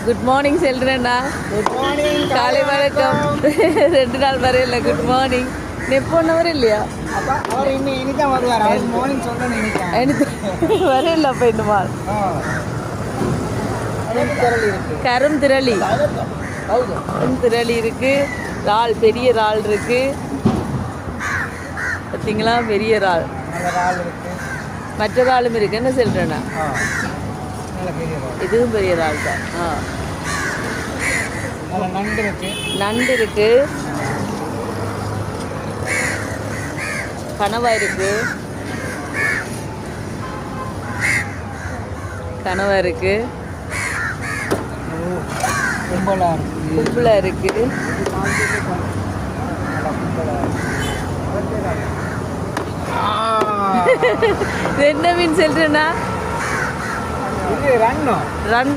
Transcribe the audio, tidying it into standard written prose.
Good morning செல்றேண்ணா. Good morning. காலை வணக்கம். 2 நாள் வரையில குட் மார்னிங். எப்போன்னவர் இல்லையா? அப்பா அவர் இன்னைக்கு வருவார். அவர் மார்னிங் சொல்ல நினைக்கிறேன். வரையில அப்போ இந்த மாதிரி கரும் திரளி இருக்கு. இறால் பெரிய இறால் இருக்கு. பார்த்தீங்களா, பெரிய இறால். மற்ற இறாலும் இருக்கு. என்ன சொல்றேண்ணா, இதுவும் பெரிய இறால் தான். நண்டு இருக்கு, கனவா இருக்கு, கும்பலா இருக்கு. என்ன மீன் சொல்றேன்னா, ரன்